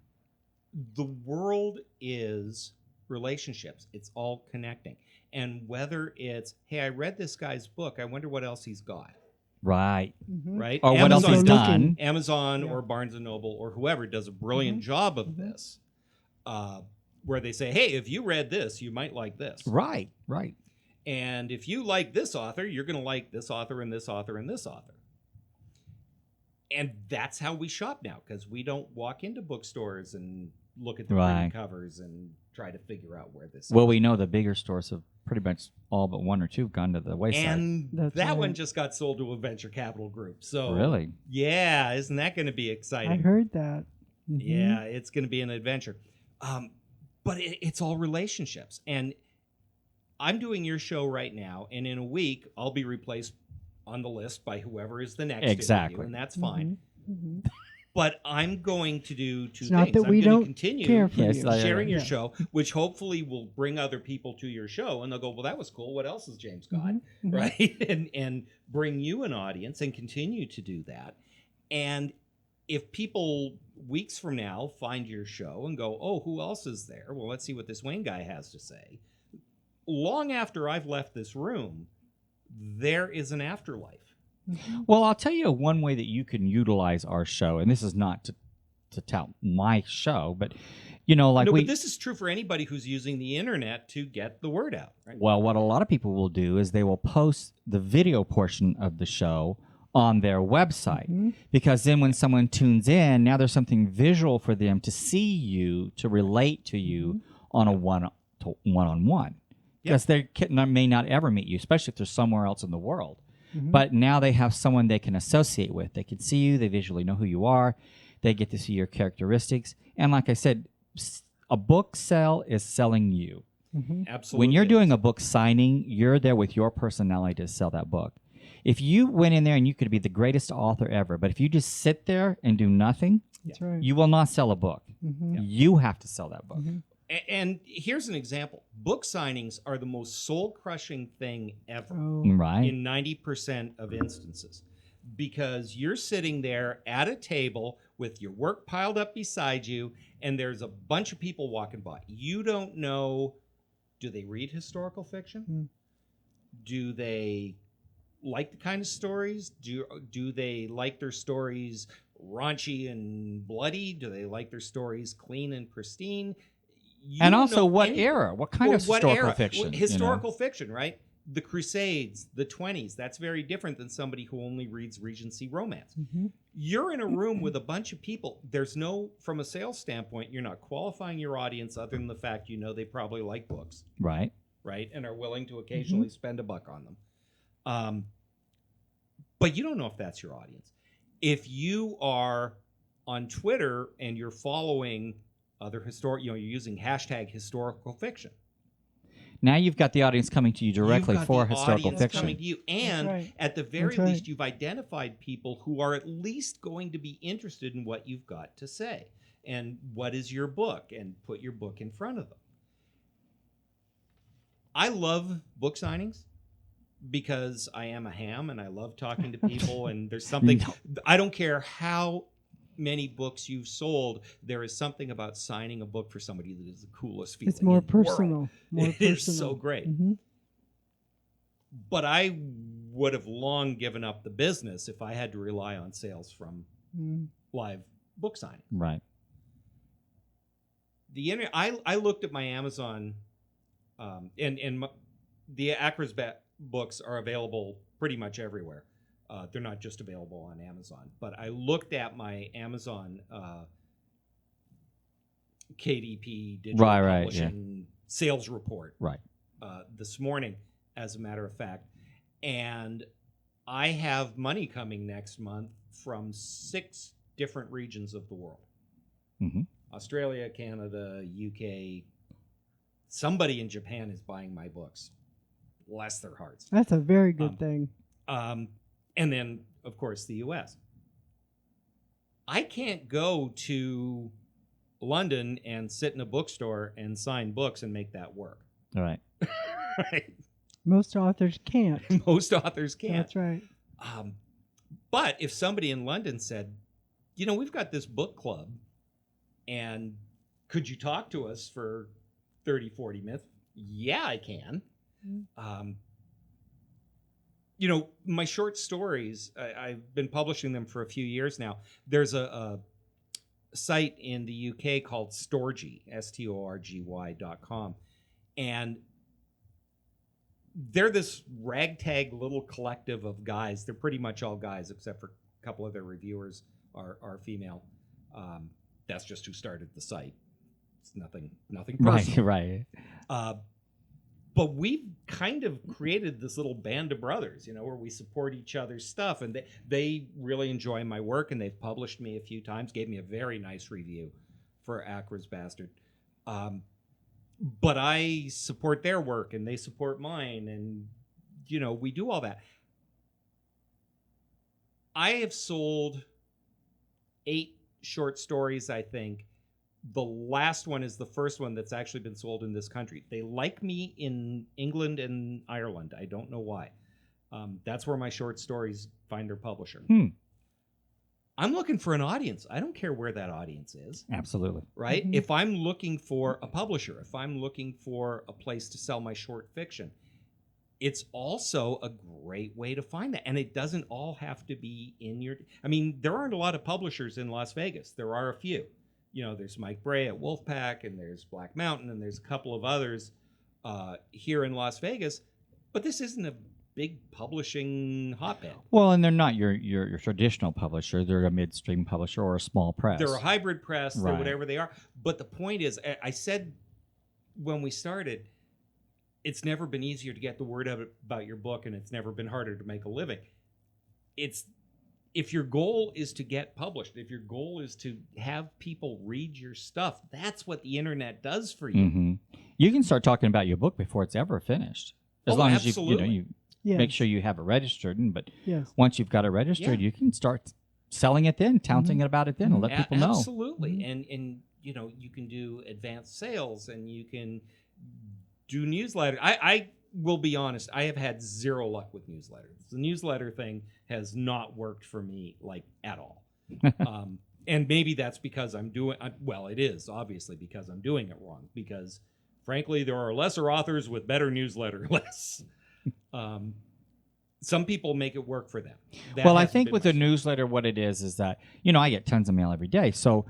the world is relationships. It's all connecting. And whether it's, hey, I read this guy's book, I wonder what else he's got. Right. Mm-hmm. Right? Or what else Amazon- he's done. Amazon Yeah. or Barnes & Noble or whoever does a brilliant job of this, where they say, hey, if you read this, you might like this. Right. Right. And if you like this author, you're going to like this author and this author and this author. And that's how we shop now, because we don't walk into bookstores and look at the Right. printed covers and try to figure out where this Well, is. we know the bigger stores have pretty much all but one or two gone to the wayside. And That's that one right. just got sold to a venture capital group. So Really? yeah, isn't that going to be I exciting? heard that. Mhm. Yeah, it's going to be an adventure. But it's all relationships. And I'm doing your show right now, and in a week, I'll be replaced on the list by whoever is the next Exactly. interview, and that's fine. Mhm. But I'm going to do two It's not things. that I'm we going to don't continue care for Yes, you. I- sharing your Yeah. show, which hopefully will bring other people to your show, and they'll go, well, that was cool. What else has James got? Mhm. Mhm. Right? And bring you an audience and continue to do that. And if people weeks from now find your show and go, oh, who else is there? Well, let's see what this Wayne guy has to say. Long after I've left this room, there is an afterlife. Well, I'll tell you one way that you can utilize our show, and this is not to tout my show, but you know, like no, we. but this is true for anybody who's using the internet to get the word out. Right? Well, what a lot of people will do is they will post the video portion of the show on their website, Mhm. because then when someone tunes in, now there's something visual for them to see you, to relate to you on a one-on-one. Because they may not ever meet you, especially if they're somewhere else in the world. Mhm. But now they have someone they can associate with. They can see you. They visually know who you are. They get to see your characteristics. And like I said, a book sell is selling you. Mhm. Absolutely. When you're doing a book signing, you're there with your personality to sell that book. If you went in there and you could be the greatest author ever, but if you just sit there and do nothing, That's right. you will not sell a book. Mhm. You have to sell that book. Mhm. And here's an example. Book signings are the most soul-crushing thing ever Oh. Right? in 90% of instances, because you're sitting there at a table with your work piled up beside you, and there's a bunch of people walking by. You don't know, do they read historical fiction? Mm. Do they like the kind of stories? Do they like their stories raunchy and bloody? Do they like their stories clean and pristine? You And don't also, know what any- era? What kind Well, of what historical era? fiction? Well, you know? historical fiction, right? The Crusades, the 20s. That's very different than somebody who only reads Regency romance. Mhm. You're in a room with a bunch of people. There's no, from a sales standpoint, you're not qualifying your audience other than the fact you know they probably like books, Right. right? And are willing to occasionally spend $1 on them. But you don't know if that's your audience. If you are on Twitter and you're following other you're using hashtag historical fiction. Now you've got the audience coming to you directly You've got for the historical audience fiction. coming to you, and right. at the very That's right. least, you've identified people who are at least going to be interested in what you've got to say and what is your book, and put your book in front of them. I love book signings because I am a ham and I love talking to people, and there's something, I don't care how many books you've sold, there is something about signing a book for somebody that is the coolest feeling. It's more in the world. personal. More It personal. is so great. Mm-hmm. But I would have long given up the business if I had to rely on sales from live book signing. Right. I looked at my Amazon, the Acrosbat books are available pretty much everywhere. They're not just available on Amazon. But I looked at my Amazon KDP digital publishing sales report this morning, as a matter of fact. And I have money coming next month from 6 different regions of the world. Mm-hmm. Australia, Canada, UK. Somebody in Japan is buying my books. Bless their hearts. That's a very good thing. And then, of course, the US. I can't go to London and sit in a bookstore and sign books and make that work. All right. Right? Most authors can't. Most authors can't. That's right. But if somebody in London said, we've got this book club, and could you talk to us for 30, 40 minutes? Yeah, I can. My short stories, I've been publishing them for a few years now. There's a site in the UK called Storgy, STORGY.com. And they're this ragtag little collective of guys. They're pretty much all guys, except for a couple of their reviewers are female. That's just who started the site. It's nothing personal. Right. But we've kind of created this little band of brothers, where we support each other's stuff. And they really enjoy my work, and they've published me a few times, gave me a very nice review for Acra's Bastard. But I support their work, and they support mine, and, we do all that. I have sold 8 short stories, I think. The last one is the first one that's actually been sold in this country. They like me in England and Ireland. I don't know why. That's where my short stories find their publisher. I'm looking for an audience. I don't care where that audience is. Absolutely. Right? Mm-hmm. If I'm looking for a publisher, if I'm looking for a place to sell my short fiction, it's also a great way to find that. And it doesn't all have to be in your... there aren't a lot of publishers in Las Vegas. There are a few. There's Mike Bray at Wolfpack, and there's Black Mountain, and there's a couple of others here in Las Vegas. But this isn't a big publishing hotbed. Well, and they're not your traditional publisher. They're a midstream publisher or a small press. They're a hybrid press. Right. They're whatever they are. But the point is, I said when we started, it's never been easier to get the word out about your book, and it's never been harder to make a living. If your goal is to get published, if your goal is to have people read your stuff, that's what the internet does for you. Mm-hmm. You can start talking about your book before it's ever finished, as long as you make sure you have it registered. But once you've got it registered, you can start selling it then, touting about it then, and let people know. Absolutely, and you can do advanced sales, and you can do newsletters. I will be honest, I have had zero luck with newsletters. The newsletter thing has not worked for me, at all. And maybe that's because it is obviously because I'm doing it wrong, because frankly, there are lesser authors with better newsletter lists. Some people make it work for them. I think with a newsletter, what it is that, I get tons of mail every day. So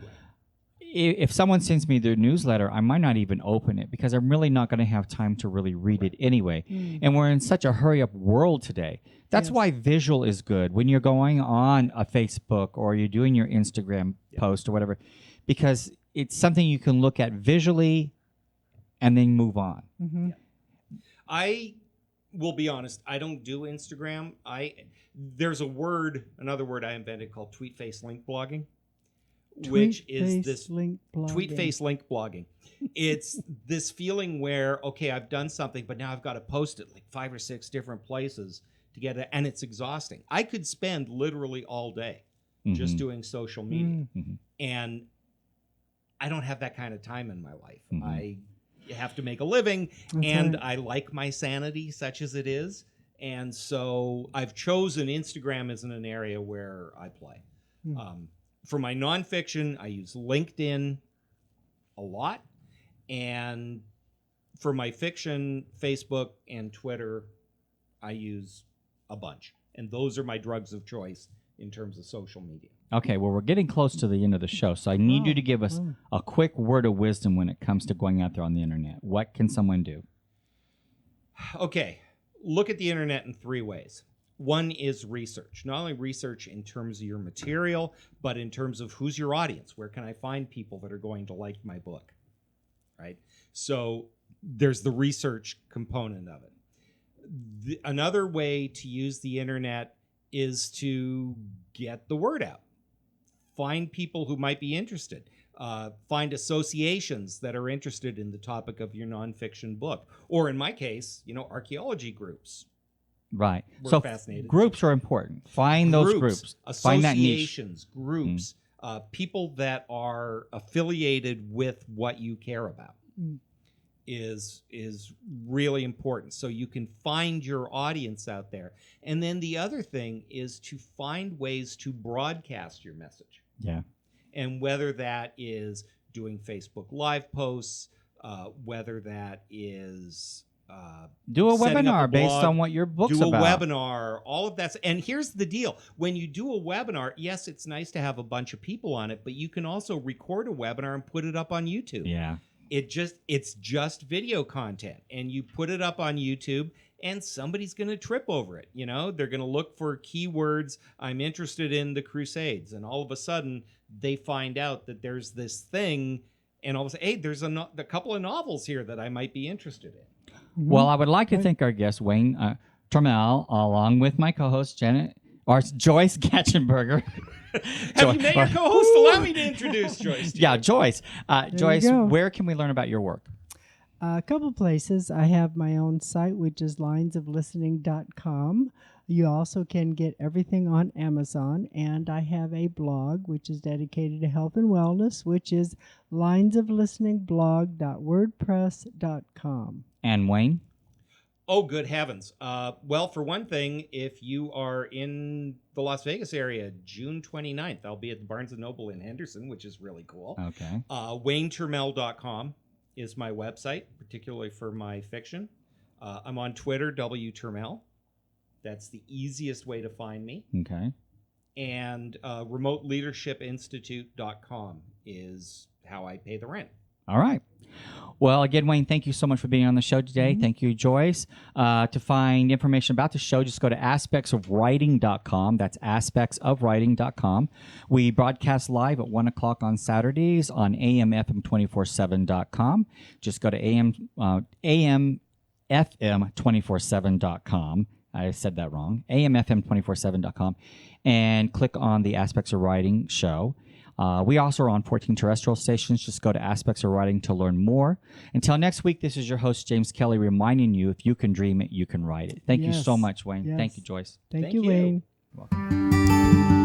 if someone sends me their newsletter, I might not even open it because I'm really not going to have time to really read it anyway. And we're in such a hurry-up world today. That's why visual is good when you're going on a Facebook or you're doing your Instagram post or whatever, because it's something you can look at visually and then move on. Mm-hmm. will be honest, I don't do Instagram. There's another word I invented called tweet face link blogging, which is this tweet face link blogging. It's this feeling where, okay, I've done something, but now I've got to post it like 5 or 6 different places to get it, and it's exhausting. I could spend literally all day just doing social media, and I don't have that kind of time in my life. I have to make a living, and I like my sanity, such as it is. And so I've chosen Instagram as an area where I play. For my nonfiction, I use LinkedIn a lot. And for my fiction, Facebook and Twitter, I use a bunch. And those are my drugs of choice in terms of social media. Okay, well, we're getting close to the end of the show, so I need you to give us a quick word of wisdom when it comes to going out there on the internet. What can someone do? Okay, look at the internet in 3 ways. One is research. Not only research in terms of your material, but in terms of who's your audience. Where can I find people that are going to like my book? Right? So there's the research component of it. Another way to use the internet is to get the word out. Find people who might be interested. Find associations that are interested in the topic of your nonfiction book. Or in my case, archaeology groups. Right. We're so fascinated. Groups are important. Find those groups. Find that niche. Associations, groups, people that are affiliated with what you care about is really important. So you can find your audience out there. And then the other thing is to find ways to broadcast your message. Yeah. And whether that is doing Facebook Live posts, whether that is do a setting up webinar blog, based on what your book's do a about. webinar, all of that. And here's the deal. When you do a webinar, yes, it's nice to have a bunch of people on it, but you can also record a webinar and put it up on YouTube. Yeah. It's just video content, and you put it up on YouTube, and somebody's going to trip over it. They're going to look for keywords. I'm interested in the Crusades, and all of a sudden they find out that there's this thing, and all of a sudden, hey, there's a couple of novels here that I might be interested in. Well, I would like to thank our guest, Wayne Turmel, along with my co-host, Joyce Gatchenberger. Have you met your co-host? Allow me to introduce Joyce. Yeah, Joyce. Joyce, where can we learn about your work? A couple places. I have my own site, which is linesoflistening.com. You also can get everything on Amazon. And I have a blog, which is dedicated to health and wellness, which is linesoflisteningblog.wordpress.com. And Wayne? Oh, good heavens. Well, for one thing, if you are in the Las Vegas area, June 29th, I'll be at the Barnes & Noble in Henderson, which is really cool. Okay. WayneTurmel.com is my website, particularly for my fiction. I'm on Twitter, WTurmel. That's the easiest way to find me. Okay. And RemoteLeadershipInstitute.com is how I pay the rent. All right. Well, again, Wayne, thank you so much for being on the show today. Thank you, Joyce. To find information about the show, just go to aspectsofwriting.com. That's aspectsofwriting.com. We broadcast live at 1 o'clock on Saturdays on amfm247.com. Just go to amfm247.com. I said that wrong. amfm247.com. And click on the Aspects of Writing show. We also are on 14 terrestrial stations. Just go to Aspects of Writing to learn more. Until next week, this is your host, James Kelly, reminding you, if you can dream it, you can write it. Thank you so much, Wayne. Yes. Thank you, Joyce. Thank you, Wayne. You're welcome.